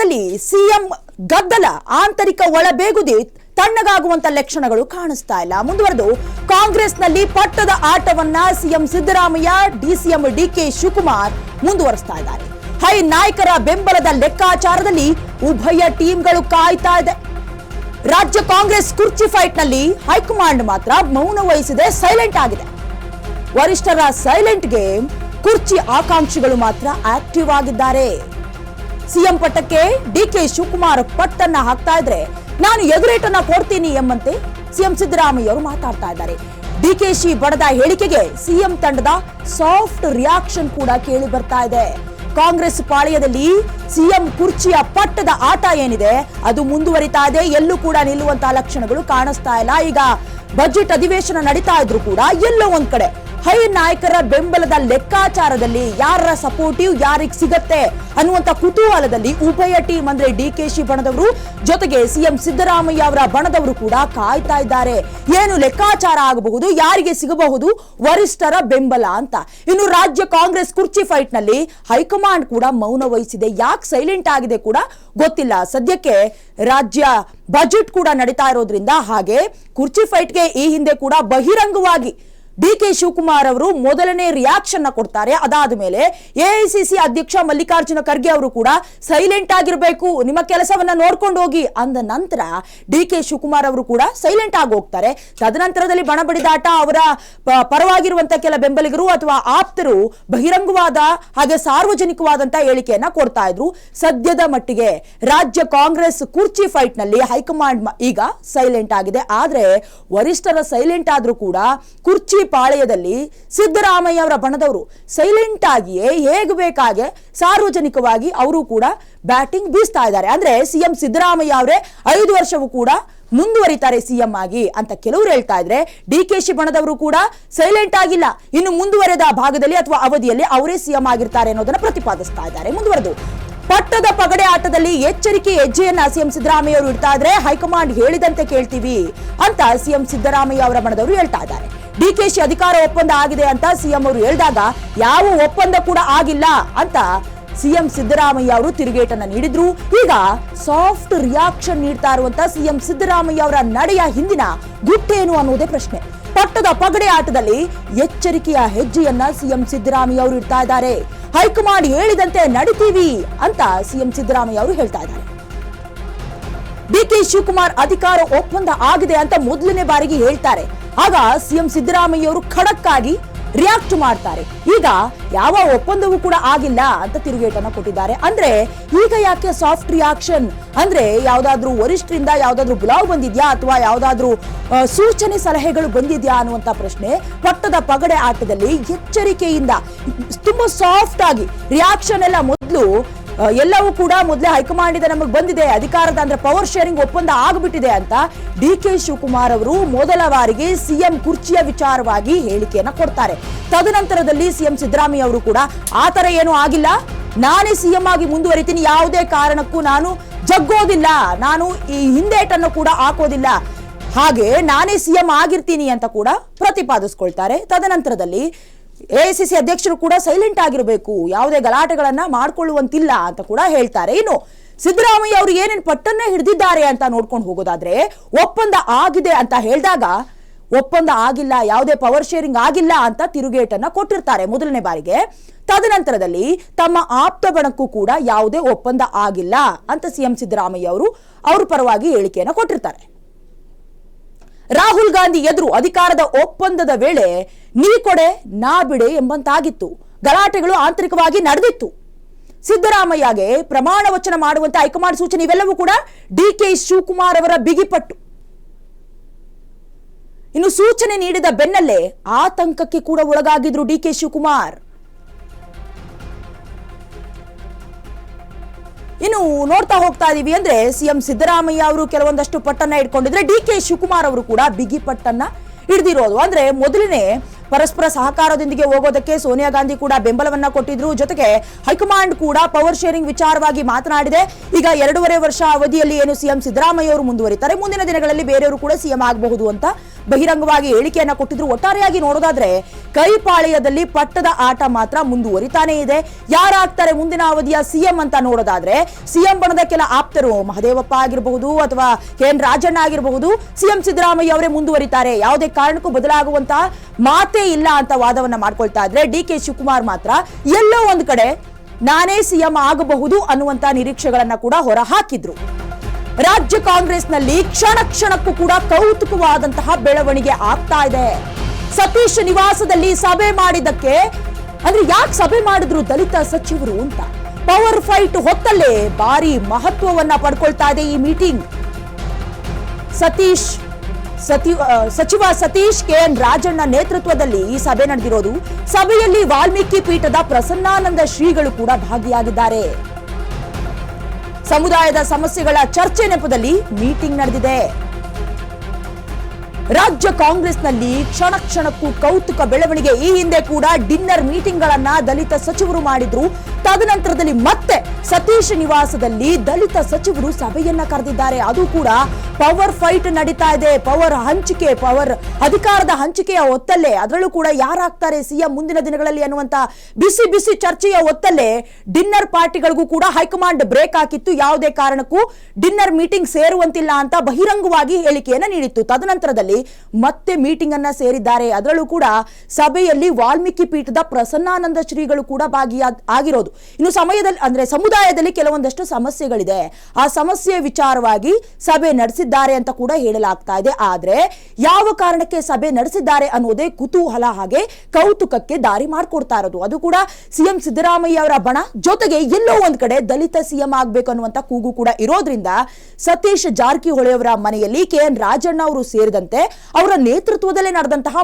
ರಾಜ್ಯದಲ್ಲಿ ಸಿಎಂ ಗದ್ದಲ, ಆಂತರಿಕ ಒಳಬೇಗುದಿ ತಣ್ಣಗಾಗುವಂತ ಲಕ್ಷಣಗಳು ಕಾಣಿಸ್ತಾ ಇಲ್ಲ. ಮುಂದುವರೆದು ಕಾಂಗ್ರೆಸ್ನಲ್ಲಿ ಪಟ್ಟದ ಆಟವನ್ನ CM Siddaramaiah, DCM DK Shivakumar ಮುಂದುವರಿಸ್ತಾ ಇದ್ದಾರೆ. ಹೈ ನಾಯಕರ ಬೆಂಬಲದ ಲೆಕ್ಕಾಚಾರದಲ್ಲಿ ಉಭಯ ಟೀಮ್ಗಳು ಕಾಯ್ತಾ ಇದೆ. ರಾಜ್ಯ ಕಾಂಗ್ರೆಸ್ ಕುರ್ಚಿ ಫೈಟ್ ನಲ್ಲಿ ಹೈಕಮಾಂಡ್ ಮಾತ್ರ ಮೌನ ವಹಿಸಿದೆ, ಸೈಲೆಂಟ್ ಆಗಿದೆ. ವರಿಷ್ಠರ ಸೈಲೆಂಟ್ ಗೇಮ್, ಕುರ್ಚಿ ಆಕಾಂಕ್ಷಿಗಳು ಮಾತ್ರ ಆಕ್ಟಿವ್ ಆಗಿದ್ದಾರೆ. ಸಿಎಂ ಪಟ್ಟಕ್ಕೆ ಡಿಕೆ ಶಿವಕುಮಾರ್ ಪಟ್ಟನ್ನ ಹಾಕ್ತಾ ಇದ್ರೆ ನಾನು ಎದುರೇಟನ್ನ ಕೊಡ್ತೀನಿ ಎಂಬಂತೆ ಸಿಎಂ ಸಿದ್ದರಾಮಯ್ಯ ಅವರು ಮಾತಾಡ್ತಾ ಇದ್ದಾರೆ. ಡಿಕೆಶಿ ಬಡದ ಹೇಳಿಕೆಗೆ ಸಿಎಂ ತಂಡದ ಸಾಫ್ಟ್ ರಿಯಾಕ್ಷನ್ ಕೂಡ ಕೇಳಿ ಬರ್ತಾ ಇದೆ. ಕಾಂಗ್ರೆಸ್ ಪಾಳೆಯದಲ್ಲಿ ಸಿಎಂ ಕುರ್ಚಿಯ ಪಟ್ಟದ ಆಟ ಏನಿದೆ ಅದು ಮುಂದುವರಿತಾ ಇದೆ. ಎಲ್ಲೂ ಕೂಡ ನಿಲ್ಲುವಂತಹ ಲಕ್ಷಣಗಳು ಕಾಣಿಸ್ತಾ ಇಲ್ಲ. ಈಗ ಬಜೆಟ್ ಅಧಿವೇಶನ ನಡೀತಾ ಇದ್ರು ಕೂಡ ಎಲ್ಲೋ ಒಂದ್ ಕಡೆ ಹೈ ನಾಯಕರ ಬೆಂಬಲದ ಲೆಕ್ಕಾಚಾರದಲ್ಲಿ ಯಾರ ಸಪೋರ್ಟಿವ್ ಯಾರಿಗೆ ಸಿಗತ್ತೆ ಅನ್ನುವಂತ ಕುತೂಹಲದಲ್ಲಿ ಉಭಯ ಟೀಮ್ ಅಂದ್ರೆ ಡಿಕೆಶಿ ಬಣದವರು ಜೊತೆಗೆ ಸಿಎಂ ಸಿದ್ದರಾಮಯ್ಯ ಅವರ ಬಣದವರು ಕೂಡ ಕಾಯ್ತಾ ಇದ್ದಾರೆ. ಏನು ಲೆಕ್ಕಾಚಾರ ಆಗಬಹುದು, ಯಾರಿಗೆ ಸಿಗಬಹುದು ವರಿಷ್ಠರ ಬೆಂಬಲ ಅಂತ. ಇನ್ನು ರಾಜ್ಯ ಕಾಂಗ್ರೆಸ್ ಕುರ್ಚಿ ಫೈಟ್ ನಲ್ಲಿ ಹೈಕಮಾಂಡ್ ಕೂಡ ಮೌನ ವಹಿಸಿದೆ. ಯಾಕೆ ಸೈಲೆಂಟ್ ಆಗಿದೆ ಕೂಡ ಗೊತ್ತಿಲ್ಲ. ಸದ್ಯಕ್ಕೆ ರಾಜ್ಯ ಬಜೆಟ್ ಕೂಡ ನಡೀತಾ ಇರೋದ್ರಿಂದ, ಹಾಗೆ ಕುರ್ಚಿ ಫೈಟ್ಗೆ ಈ ಹಿಂದೆ ಕೂಡ ಬಹಿರಂಗವಾಗಿ ಡಿಕೆ ಶಿವಕುಮಾರ್ ಅವರು ಮೊದಲನೇ ರಿಯಾಕ್ಷನ್ ಕೊಡ್ತಾರೆ. ಅದಾದ ಮೇಲೆ ಎಐಸಿಸಿ ಅಧ್ಯಕ್ಷ ಮಲ್ಲಿಕಾರ್ಜುನ ಖರ್ಗೆ ಅವರು ಕೂಡ ಸೈಲೆಂಟ್ ಆಗಿರಬೇಕು, ನಿಮ್ಮ ಕೆಲಸವನ್ನ ನೋಡ್ಕೊಂಡು ಹೋಗಿ ಅಂದ ನಂತರ ಡಿಕೆ ಶಿವಕುಮಾರ್ ಅವರು ಕೂಡ ಸೈಲೆಂಟ್ ಆಗಿ ಹೋಗ್ತಾರೆ. ತದನಂತರದಲ್ಲಿ ಬಣಬಡಿದಾಟ, ಅವರ ಪರವಾಗಿರುವಂತಹ ಕೆಲ ಬೆಂಬಲಿಗರು ಅಥವಾ ಆಪ್ತರು ಬಹಿರಂಗವಾದ ಹಾಗೆ ಸಾರ್ವಜನಿಕವಾದಂತ ಹೇಳಿಕೆಯನ್ನ ಕೊಡ್ತಾ ಇದ್ರು. ಸದ್ಯದ ಮಟ್ಟಿಗೆ ರಾಜ್ಯ ಕಾಂಗ್ರೆಸ್ ಕುರ್ಚಿ ಫೈಟ್ ನಲ್ಲಿ ಹೈಕಮಾಂಡ್ ಈಗ ಸೈಲೆಂಟ್ ಆಗಿದೆ. ಆದ್ರೆ ವರಿಷ್ಠರ ಸೈಲೆಂಟ್ ಆದ್ರೂ ಕೂಡ ಕುರ್ಚಿ ಪಾಳೆಯದಲ್ಲಿ ಸಿದ್ದರಾಮಯ್ಯ ಅವರ ಬಣದವರು ಸೈಲೆಂಟ್ ಆಗಿಯೇ ಹೇಗೆ ಬೇಕಾಗೆ ಸಾರ್ವಜನಿಕವಾಗಿ ಅವರು ಕೂಡ ಬ್ಯಾಟಿಂಗ್ ಬೀಸ್ತಾ ಇದ್ದಾರೆ. ಅಂದ್ರೆ ಸಿಎಂ ಸಿದ್ದರಾಮಯ್ಯ ಅವರೇ 5 ವರ್ಷವೂ ಕೂಡ ಮುಂದುವರಿತಾರೆ ಸಿಎಂ ಆಗಿ ಅಂತ ಕೆಲವರು ಹೇಳ್ತಾ ಇದ್ರೆ, ಡಿಕೆಶಿ ಬಣದವರು ಕೂಡ ಸೈಲೆಂಟ್ ಆಗಿಲ್ಲ, ಇನ್ನು ಮುಂದುವರೆದ ಭಾಗದಲ್ಲಿ ಅಥವಾ ಅವಧಿಯಲ್ಲಿ ಅವರೇ ಸಿಎಂ ಆಗಿರ್ತಾರೆ ಅನ್ನೋದನ್ನ ಪ್ರತಿಪಾದಿಸ್ತಾ ಇದ್ದಾರೆ. ಮುಂದುವರೆದು ಪಟ್ಟದ ಪಗಡೆ ಆಟದಲ್ಲಿ ಎಚ್ಚರಿಕೆ ಹೆಜ್ಜೆಯನ್ನ ಸಿಎಂ ಸಿದ್ದರಾಮಯ್ಯ ಅವರು ಇಡ್ತಾ ಇದ್ರೆ ಹೈಕಮಾಂಡ್ ಹೇಳಿದಂತೆ ಕೇಳ್ತೀವಿ ಅಂತ ಸಿಎಂ ಸಿದ್ದರಾಮಯ್ಯ ಅವರ ಬಣದವರು ಹೇಳ್ತಾ ಇದ್ದಾರೆ. ಡಿಕೆಶಿ ಅಧಿಕಾರ ಒಪ್ಪಂದ ಆಗಿದೆ ಅಂತ ಸಿಎಂ ಅವರು ಹೇಳಿದಾಗ ಯಾವ ಒಪ್ಪಂದ ಕೂಡ ಆಗಿಲ್ಲ ಅಂತ ಸಿಎಂ ಸಿದ್ದರಾಮಯ್ಯ ಅವರು ತಿರುಗೇಟನ್ನ ನೀಡಿದ್ರು. ಈಗ ಸಾಫ್ಟ್ ರಿಯಾಕ್ಷನ್ ನೀಡ್ತಾ ಇರುವಂತ ಸಿಎಂ ಸಿದ್ದರಾಮಯ್ಯ ಅವರ ನಡೆಯ ಹಿಂದಿನ ಗುಟ್ಟೇನು ಅನ್ನೋದೇ ಪ್ರಶ್ನೆ. ಪಟ್ಟದ ಪಗಡೆ ಆಟದಲ್ಲಿ ಎಚ್ಚರಿಕೆಯ ಹೆಜ್ಜೆಯನ್ನ ಸಿಎಂ ಸಿದ್ದರಾಮಯ್ಯ ಅವರು ಇಡ್ತಾ ಇದ್ದಾರೆ. ಹೈಕಮಾಂಡ್ ಹೇಳಿದಂತೆ ನಡಿತೀವಿ ಅಂತ ಸಿಎಂ ಸಿದ್ದರಾಮಯ್ಯ ಅವರು ಹೇಳ್ತಾ ಇದ್ದಾರೆ. ಡಿಕೆ ಶಿವಕುಮಾರ್ ಅಧಿಕಾರ ಒಪ್ಪಂದ ಆಗಿದೆ ಅಂತ ಮೊದಲನೇ ಬಾರಿಗೆ ಹೇಳ್ತಾರೆ. ಆಗ ಸಿಎಂ ಸಿದ್ದರಾಮಯ್ಯ ಅವರು ಖಡಕ್ ಆಗಿ ರಿಯಾಕ್ಟ್ ಮಾಡ್ತಾರೆ. ಈಗ ಯಾವ ಒಪ್ಪಂದವೂ ಕೂಡ ಆಗಿಲ್ಲ ಅಂತ ತಿರುಗೇಟನ್ನ ಕೊಟ್ಟಿದ್ದಾರೆ. ಅಂದ್ರೆ ಈಗ ಯಾಕೆ ಸಾಫ್ಟ್ ರಿಯಾಕ್ಷನ್? ಅಂದ್ರೆ ಯಾವ್ದಾದ್ರು ವರಿಷ್ಠರಿಂದ ಯಾವ್ದಾದ್ರು ಬುಲಾವ್ ಬಂದಿದ್ಯಾ ಅಥವಾ ಯಾವ್ದಾದ್ರು ಸೂಚನೆ ಸಲಹೆಗಳು ಬಂದಿದ್ಯಾ ಅನ್ನುವಂತ ಪ್ರಶ್ನೆ. ಪಟ್ಟದ ಪಗಡೆ ಆಟದಲ್ಲಿ ಎಚ್ಚರಿಕೆಯಿಂದ ತುಂಬಾ ಸಾಫ್ಟ್ ಆಗಿ ರಿಯಾಕ್ಷನ್ ಎಲ್ಲ ಮೊದಲು ಎಲ್ಲವೂ ಕೂಡ ಮೊದಲೇ ಹೈಕಮಾಂಡ್ ಇದೆ, ನಮಗೆ ಬಂದಿದೆ ಅಧಿಕಾರದ ಅಂದ್ರೆ ಪವರ್ ಶೇರಿಂಗ್ ಒಪ್ಪಂದ ಆಗ್ಬಿಟ್ಟಿದೆ ಅಂತ ಡಿಕೆ ಶಿವಕುಮಾರ್ ಅವರು ಮೊದಲ ಬಾರಿಗೆ ಸಿಎಂ ಕುರ್ಚಿಯ ವಿಚಾರವಾಗಿ ಹೇಳಿಕೆಯನ್ನ ಕೊಡ್ತಾರೆ. ತದನಂತರದಲ್ಲಿ ಸಿಎಂ ಸಿದ್ದರಾಮಯ್ಯ ಅವರು ಕೂಡ ಆತರ ಏನೂ ಆಗಿಲ್ಲ, ನಾನೇ ಸಿಎಂ ಆಗಿ ಮುಂದುವರಿತೀನಿ, ಯಾವುದೇ ಕಾರಣಕ್ಕೂ ನಾನು ಜಗ್ಗೋದಿಲ್ಲ, ನಾನು ಈ ಹಿಂದೇಟನ್ನು ಕೂಡ ಹಾಕೋದಿಲ್ಲ, ಹಾಗೆ ನಾನೇ ಸಿಎಂ ಆಗಿರ್ತೀನಿ ಅಂತ ಕೂಡ ಪ್ರತಿಪಾದಿಸ್ಕೊಳ್ತಾರೆ. ತದನಂತರದಲ್ಲಿ ಎಐಸಿಸಿ ಅಧ್ಯಕ್ಷರು ಕೂಡ ಸೈಲೆಂಟ್ ಆಗಿರಬೇಕು, ಯಾವುದೇ ಗಲಾಟೆಗಳನ್ನ ಮಾಡಿಕೊಳ್ಳುವಂತಿಲ್ಲ ಅಂತ ಕೂಡ ಹೇಳ್ತಾರೆ. ಇನ್ನು ಸಿದ್ದರಾಮಯ್ಯ ಅವರು ಏನೇನು ಪಟ್ಟನ್ನ ಹಿಡಿದಿದ್ದಾರೆ ಅಂತ ನೋಡ್ಕೊಂಡು ಹೋಗೋದಾದ್ರೆ, ಒಪ್ಪಂದ ಆಗಿದೆ ಅಂತ ಹೇಳಿದಾಗ ಒಪ್ಪಂದ ಆಗಿಲ್ಲ, ಯಾವುದೇ ಪವರ್ ಶೇರಿಂಗ್ ಆಗಿಲ್ಲ ಅಂತ ತಿರುಗೇಟನ್ನ ಕೊಟ್ಟಿರ್ತಾರೆ ಮೊದಲನೇ ಬಾರಿಗೆ. ತದನಂತರದಲ್ಲಿ ತಮ್ಮ ಆಪ್ತ ಬಣಕ್ಕೂ ಕೂಡ ಯಾವುದೇ ಒಪ್ಪಂದ ಆಗಿಲ್ಲ ಅಂತ ಸಿಎಂ ಸಿದ್ದರಾಮಯ್ಯ ಅವರು ಅವ್ರ ಪರವಾಗಿ ಹೇಳಿಕೆಯನ್ನ ಕೊಟ್ಟಿರ್ತಾರೆ. ರಾಹುಲ್ ಗಾಂಧಿ ಎದುರು ಅಧಿಕಾರದ ಒಪ್ಪಂದದ ವೇಳೆ ನೀ ಕೊಡೆ ನಾ ಬಿಡೆ ಎಂಬಂತಾಗಿತ್ತು. ಗಲಾಟೆಗಳು ಆಂತರಿಕವಾಗಿ ನಡೆದಿತ್ತು. ಸಿದ್ದರಾಮಯ್ಯಗೆ ಪ್ರಮಾಣ ವಚನ ಮಾಡುವಂತೆ ಹೈಕಮಾಂಡ್ ಸೂಚನೆ, ಇವೆಲ್ಲವೂ ಕೂಡ ಡಿಕೆ ಶಿವಕುಮಾರ್ ಅವರ ಬಿಗಿಪಟ್ಟು. ಇನ್ನು ಸೂಚನೆ ನೀಡಿದ ಬೆನ್ನಲ್ಲೇ ಆತಂಕಕ್ಕೆ ಕೂಡ ಒಳಗಾಗಿದ್ರು ಡಿಕೆ ಶಿವಕುಮಾರ್. ಇನ್ನು ನೋಡ್ತಾ ಹೋಗ್ತಾ ಇದೀವಿ ಅಂದ್ರೆ ಸಿಎಂ ಸಿದ್ದರಾಮಯ್ಯ ಅವರು ಕೆಲವೊಂದಷ್ಟು ಪಟ್ಟನ್ನ ಇಟ್ಕೊಂಡಿದ್ರೆ ಡಿಕೆ ಶಿವಕುಮಾರ್ ಅವರು ಕೂಡ ಬಿಗಿ ಪಟ್ಟನ್ನ ಹಿಡಿದಿರೋದು. ಅಂದ್ರೆ ಮೊದಲನೇ ಪರಸ್ಪರ ಸಹಕಾರದೊಂದಿಗೆ ಹೋಗೋದಕ್ಕೆ ಸೋನಿಯಾ ಗಾಂಧಿ ಕೂಡ ಬೆಂಬಲವನ್ನ ಕೊಟ್ಟಿದ್ರು. ಜೊತೆಗೆ ಹೈಕಮಾಂಡ್ ಕೂಡ ಪವರ್ ಶೇರಿಂಗ್ ವಿಚಾರವಾಗಿ ಮಾತನಾಡಿದೆ. ಈಗ 2.5 ವರ್ಷ ಅವಧಿಯಲ್ಲಿ ಏನು ಸಿಎಂ ಸಿದ್ದರಾಮಯ್ಯ ಅವರು ಮುಂದುವರಿತಾರೆ, ಮುಂದಿನ ದಿನಗಳಲ್ಲಿ ಬೇರೆಯವರು ಕೂಡ ಸಿಎಂ ಆಗಬಹುದು ಅಂತ ಬಹಿರಂಗವಾಗಿ ಹೇಳಿಕೆಯನ್ನ ಕೊಟ್ಟಿದ್ರು. ಒಟ್ಟಾರೆಯಾಗಿ ನೋಡೋದಾದ್ರೆ ಕೈಪಾಳ್ಯದಲ್ಲಿ ಪಟ್ಟದ ಆಟ ಮಾತ್ರ ಮುಂದುವರಿತಾನೇ ಇದೆ. ಯಾರಾಗ್ತಾರೆ ಮುಂದಿನ ಅವಧಿಯ ಸಿಎಂ ಅಂತ ನೋಡೋದಾದ್ರೆ ಸಿಎಂ ಬಣದ ಕೆಲ ಆಪ್ತರು ಮಹದೇವಪ್ಪ ಆಗಿರಬಹುದು ಅಥವಾ ಎನ್ ರಾಜಣ್ಣ ಆಗಿರಬಹುದು, ಸಿಎಂ ಸಿದ್ದರಾಮಯ್ಯ ಅವರೇ ಮುಂದುವರಿತಾರೆ, ಯಾವುದೇ ಕಾರಣಕ್ಕೂ ಬದಲಾಗುವಂತಹ ಮಾತೇ ಇಲ್ಲ ಅಂತ ವಾದವನ್ನ ಮಾಡ್ಕೊಳ್ತಾ ಇದ್ರೆ ಡಿಕೆ ಶಿವಕುಮಾರ್ ಮಾತ್ರ ಎಲ್ಲೋ ಒಂದ್ ಕಡೆ ನಾನೇ ಸಿಎಂ ಆಗಬಹುದು ಅನ್ನುವಂತ ನಿರೀಕ್ಷೆಗಳನ್ನ ಕೂಡ ಹೊರ ಹಾಕಿದ್ರು. ರಾಜ್ಯ ಕಾಂಗ್ರೆಸ್ನಲ್ಲಿ ಕ್ಷಣ ಕ್ಷಣಕ್ಕೂ ಕೂಡ ಕೌತುಕವಾದಂತಹ ಬೆಳವಣಿಗೆ ಆಗ್ತಾ ಇದೆ. ಸತೀಶ್ ನಿವಾಸದಲ್ಲಿ ಸಭೆ ಮಾಡಿದ್ದಕ್ಕೆ ಅಂದ್ರೆ ಯಾಕೆ ಸಭೆ ಮಾಡಿದ್ರು ದಲಿತ ಸಚಿವರು ಅಂತ ಪವರ್ ಫೈಟ್ ಹೊತ್ತಲ್ಲೇ ಭಾರಿ ಮಹತ್ವವನ್ನ ಪಡ್ಕೊಳ್ತಾ ಇದೆ ಈ ಮೀಟಿಂಗ್. ಸಚಿವ ಸತೀಶ್ ಕೆಎನ್ ರಾಜಣ್ಣ ನೇತೃತ್ವದಲ್ಲಿ ಈ ಸಭೆ ನಡೆದಿರೋದು. ಸಭೆಯಲ್ಲಿ ವಾಲ್ಮೀಕಿ ಪೀಠದ ಪ್ರಸನ್ನಾನಂದ ಶ್ರೀಗಳು ಕೂಡ ಭಾಗಿಯಾಗಿದ್ದಾರೆ. ಸಮುದಾಯದ ಸಮಸ್ಯೆಗಳ ಚರ್ಚೆ ನೆಪದಲ್ಲಿ ಮೀಟಿಂಗ್ ನಡೆದಿದೆ. ರಾಜ್ಯ ಕಾಂಗ್ರೆಸ್ನಲ್ಲಿ ಕ್ಷಣ ಕ್ಷಣಕ್ಕೂ ಕೌತುಕ ಬೆಳವಣಿಗೆ. ಈ ಹಿಂದೆ ಕೂಡ ಡಿನ್ನರ್ ಮೀಟಿಂಗ್ ಗಳನ್ನ ದಲಿತ ಸಚಿವರು ಮಾಡಿದ್ರು. ತದನಂತರದಲ್ಲಿ ಮತ್ತೆ ಸತೀಶ್ ನಿವಾಸದಲ್ಲಿ ದಲಿತ ಸಚಿವರು ಸಭೆಯನ್ನ ಕರೆದಿದ್ದಾರೆ. ಅದು ಕೂಡ ಪವರ್ ಫೈಟ್ ನಡೀತಾ ಇದೆ. ಪವರ್ ಅಧಿಕಾರದ ಹಂಚಿಕೆಯ ಹೊತ್ತಲ್ಲೇ, ಅದರಲ್ಲೂ ಕೂಡ ಯಾರಾಗ್ತಾರೆ ಸಿಎಂ ಮುಂದಿನ ದಿನಗಳಲ್ಲಿ ಅನ್ನುವಂತ ಬಿಸಿ ಬಿಸಿ ಚರ್ಚೆಯ ಹೊತ್ತಲ್ಲೇ ಡಿನ್ನರ್ ಪಾರ್ಟಿಗಳಿಗೂ ಕೂಡ ಹೈಕಮಾಂಡ್ ಬ್ರೇಕ್ ಹಾಕಿತ್ತು. ಯಾವುದೇ ಕಾರಣಕ್ಕೂ ಡಿನ್ನರ್ ಮೀಟಿಂಗ್ ಸೇರುವಂತಿಲ್ಲ ಅಂತ ಬಹಿರಂಗವಾಗಿ ಹೇಳಿಕೆಯನ್ನ ನೀಡಿತ್ತು. ತದನಂತರದಲ್ಲಿ ಮತ್ತೆ ಮೀಟಿಂಗ್ ಅನ್ನ ಸೇರಿದ್ದಾರೆ. ಅದರಲ್ಲೂ ಕೂಡ ಸಭೆಯಲ್ಲಿ ವಾಲ್ಮೀಕಿ ಪೀಠದ ಪ್ರಸನ್ನಾನಂದ ಶ್ರೀಗಳು ಕೂಡ ಭಾಗಿಯಾಗಿರೋದು. ಇನ್ನು ಸಮುದಾಯದಲ್ಲಿ ಕೆಲವೊಂದಷ್ಟು ಸಮಸ್ಯೆಗಳಿದೆ. ಆ ಸಮಸ್ಯೆ ವಿಚಾರವಾಗಿ ಸಭೆ ನಡೆಸಿದ್ದಾರೆ ಅಂತ ಕೂಡ ಹೇಳಲಾಗ್ತಾ ಇದೆ. ಆದ್ರೆ ಯಾವ ಕಾರಣಕ್ಕೆ ಸಭೆ ನಡೆಸಿದ್ದಾರೆ ಅನ್ನೋದೇ ಕುತೂಹಲ ಹಾಗೆ ಕೌತುಕಕ್ಕೆ ದಾರಿ ಮಾಡಿಕೊಡ್ತಾ ಇರೋದು. ಅದು ಕೂಡ ಸಿಎಂ ಸಿದ್ದರಾಮಯ್ಯ ಅವರ ಬಣ, ಜೊತೆಗೆ ಎಲ್ಲೋ ಒಂದ್ ಕಡೆ ದಲಿತ ಸಿಎಂ ಆಗ್ಬೇಕು ಅನ್ನುವಂತ ಕೂಗು ಕೂಡ ಇರೋದ್ರಿಂದ ಸತೀಶ್ ಜಾರಕಿಹೊಳಿ ಅವರ ಮನೆಯಲ್ಲಿ ಕೆಎನ್ ರಾಜಣ್ಣ ಅವರು ಸೇರಿದಂತೆ ಅವರ ನೇತೃತ್ವದಲ್ಲೇ ನಡೆದಂತಹ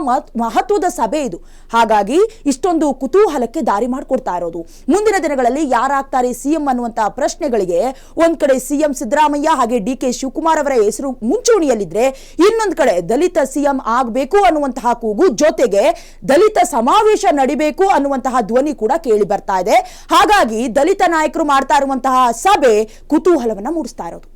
ಮಹತ್ವದ ಸಭೆ ಇದು. ಹಾಗಾಗಿ ಇಷ್ಟೊಂದು ಕುತೂಹಲಕ್ಕೆ ದಾರಿ ಮಾಡಿಕೊಡ್ತಾ ಇರೋದು. ಮುಂದಿನ ದಿನಗಳಲ್ಲಿ ಯಾರಾಗ್ತಾರೆ ಸಿಎಂ ಅನ್ನುವಂತಹ ಪ್ರಶ್ನೆಗಳಿಗೆ ಒಂದ್ ಕಡೆ ಸಿಎಂ ಸಿದ್ದರಾಮಯ್ಯ ಹಾಗೆ ಡಿಕೆ ಶಿವಕುಮಾರ್ ಅವರ ಹೆಸರು ಮುಂಚೂಣಿಯಲ್ಲಿದ್ರೆ, ಇನ್ನೊಂದ್ ಕಡೆ ದಲಿತ ಸಿಎಂ ಆಗಬೇಕು ಅನ್ನುವಂತಹ ಕೂಗು, ಜೊತೆಗೆ ದಲಿತ ಸಮಾವೇಶ ನಡಿಬೇಕು ಅನ್ನುವಂತಹ ಧ್ವನಿ ಕೂಡ ಕೇಳಿ ಬರ್ತಾ ಇದೆ. ಹಾಗಾಗಿ ದಲಿತ ನಾಯಕರು ಮಾಡ್ತಾ ಇರುವಂತಹ ಸಭೆ ಕುತೂಹಲವನ್ನ ಮೂಡಿಸ್ತಾ ಇರೋದು.